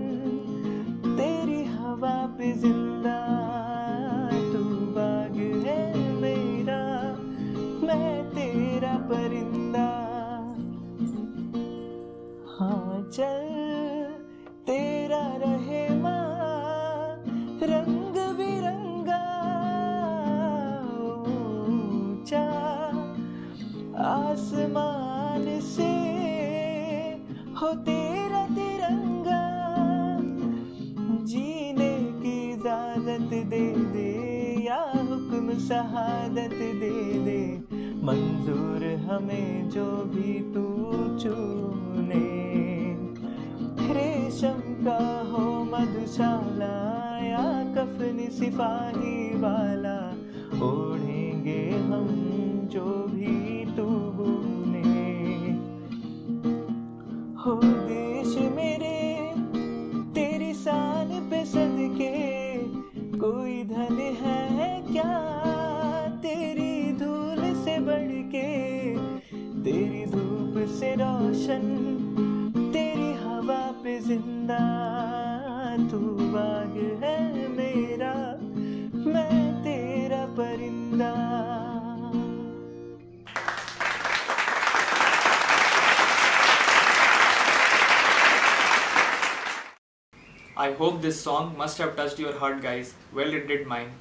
तेरी हवा पे जिंदा. तू बाग है मेरा, मैं तेरा परिंदा. हाँ चल तेरा रहे माँ रंग बिरंगा. ऊंचा आसमान से हो तेरा तिरंगा. जीने की इजाजत दे दे या हुक्म शहादत दे दे. मंजूर हमें जो भी तू चुने. रेशम का हो मधुशाला या कफन सिपाही वाला. ओढ़ेंगे हम जो भी तू बुने. हो देश मेरे तेरी शान पे सदके, कोई धन है क्या तेरी धूल से बढ़ के. तेरी धूप से रोशन, तेरी हवा पे जिंदा. तू बाग है मेरा, मैं तेरा परिंदा. I hope this song must have touched your heart, guys. Well, it did mine.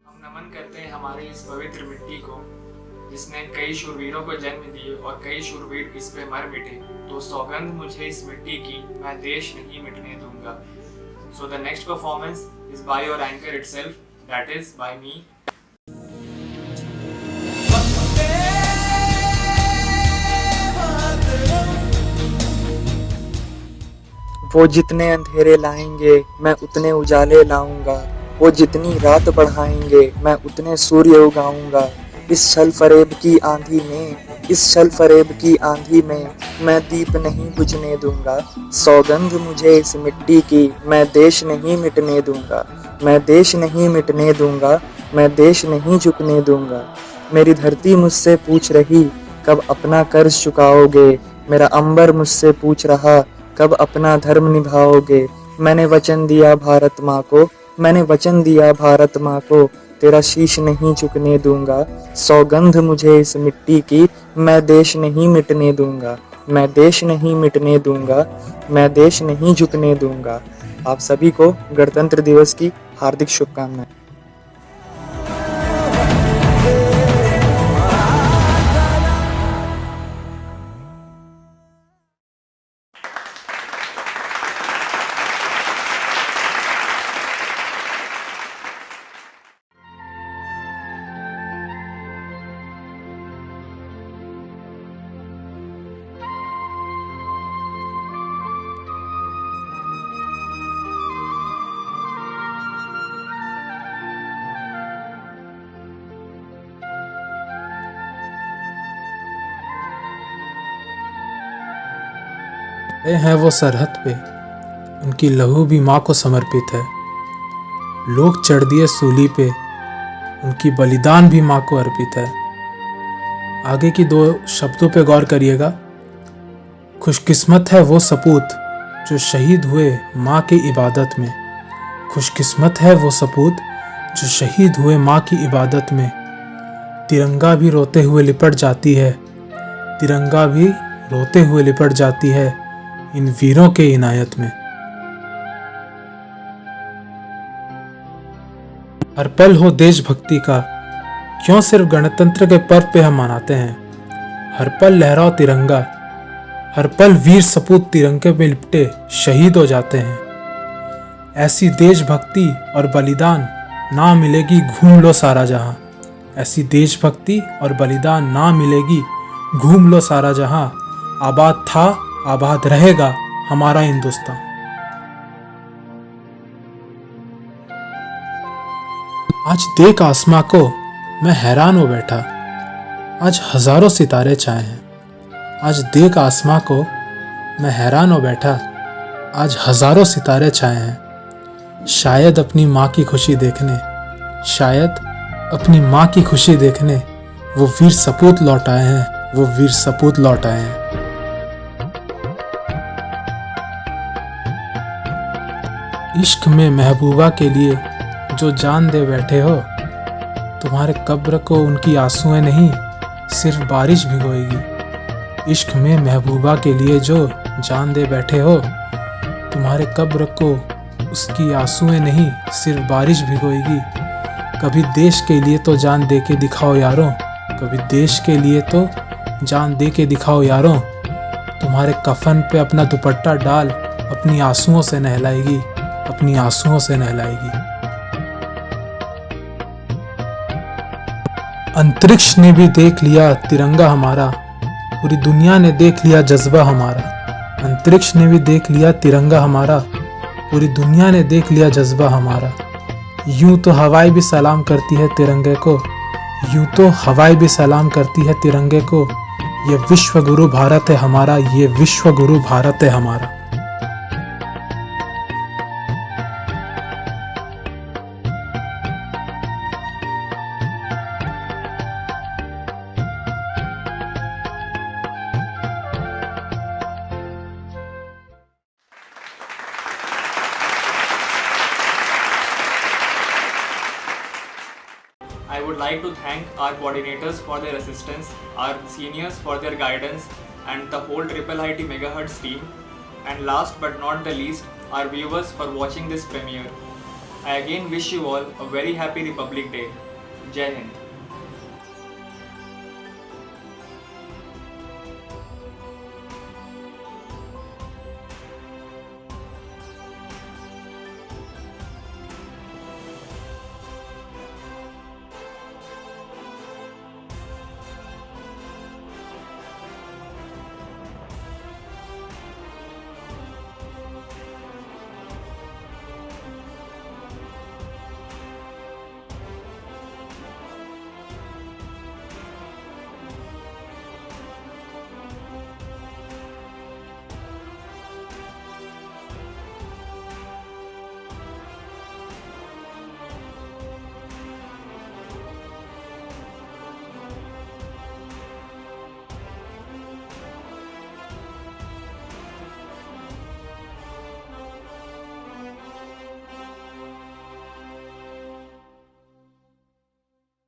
हम नमन करते हैं हमारी इस पवित्र मिट्टी को, जिसने कई शूरवीरों को जन्म दिए और कई शूरवीर इस पे मर मिटे। तो सौगंध मुझे इस मिट्टी की, मैं देश नहीं मिटने दूंगा। So the next performance is by your anchor itself, that is by me. वो जितने अंधेरे लाएंगे मैं उतने उजाले लाऊंगा, वो जितनी रात बढ़ाएंगे मैं उतने सूर्य उगाऊंगा। इस छल फरेब की आंधी में, इस छल फरेब की आंधी में मैं दीप नहीं बुझने दूंगा। सौगंध मुझे इस मिट्टी की, मैं देश नहीं मिटने दूंगा, मैं देश नहीं मिटने दूंगा, मैं देश नहीं झुकने दूंगा। मेरी धरती मुझसे पूछ रही कब अपना कर्ज चुकाओगे, मेरा अंबर मुझसे पूछ रहा कब अपना धर्म निभाओगे। मैंने वचन दिया भारत माँ को, मैंने वचन दिया भारत माँ को, तेरा शीश नहीं झुकने दूंगा। सौगंध मुझे इस मिट्टी की, मैं देश नहीं मिटने दूंगा, मैं देश नहीं मिटने दूंगा, मैं देश नहीं झुकने दूंगा। आप सभी को गणतंत्र दिवस की हार्दिक शुभकामनाएं। हैं वो सरहद पे, उनकी लहू भी माँ को समर्पित है। लोग चढ़ दिए सूली पे, उनकी बलिदान भी माँ को अर्पित है। आगे की दो शब्दों पे गौर करिएगा। खुशकिस्मत है वो सपूत जो शहीद हुए माँ की इबादत में। खुशकिस्मत है वो सपूत जो शहीद हुए माँ की इबादत में। तिरंगा भी रोते हुए लिपट जाती है, तिरंगा भी रोते हुए लिपट जाती है इन वीरों के इनायत में। हर पल हो देशभक्ति का, क्यों सिर्फ गणतंत्र के पर्व पे हम मनाते हैं। हर पल लहराओ तिरंगा, हर पल वीर सपूत तिरंगे पे लिपटे शहीद हो जाते हैं। ऐसी देशभक्ति और बलिदान ना मिलेगी, घूम लो सारा जहां। ऐसी देशभक्ति और बलिदान ना मिलेगी, घूम लो सारा जहां। आबाद था, आबाद रहेगा हमारा हिंदुस्तान। आज देख आसमां को मैं हैरान हो बैठा, आज हजारों सितारे छाए हैं। आज देख आसमां को मैं हैरान हो बैठा, आज हजारों सितारे छाए हैं। शायद अपनी माँ की खुशी देखने, शायद अपनी माँ की खुशी देखने वो वीर सपूत लौट आए हैं, वो वीर सपूत लौट आए हैं। इश्क में महबूबा के लिए जो जान दे बैठे हो, तुम्हारे कब्र को उनकी आंसुएं नहीं सिर्फ बारिश भिगोएगी। इश्क में महबूबा के लिए जो जान दे बैठे हो, तुम्हारे कब्र को उसकी आंसुएं नहीं सिर्फ बारिश भिगोएगी। कभी देश के लिए तो जान दे के दिखाओ यारों, कभी देश के लिए तो जान दे के दिखाओ यारों। तुम्हारे कफन पे अपना दुपट्टा डाल अपनी आंसुओं से नहलाएगी, अपनी आंसुओं से नहलाएगी। अंतरिक्ष ने भी देख लिया तिरंगा हमारा, पूरी दुनिया ने देख लिया जज्बा हमारा। अंतरिक्ष ने भी देख लिया तिरंगा हमारा, पूरी दुनिया ने देख लिया जज्बा हमारा। यूं तो हवाएं भी सलाम करती है तिरंगे को, यूं तो हवाएं भी सलाम करती है तिरंगे को। ये विश्व गुरु भारत है हमारा, ये विश्व गुरु भारत है हमारा। I would like to thank our coordinators for their assistance, our seniors for their guidance, and the whole IIIT Megahertz team. And last but not the least, our viewers for watching this premiere. I again wish you all a very happy Republic Day. Jai Hind.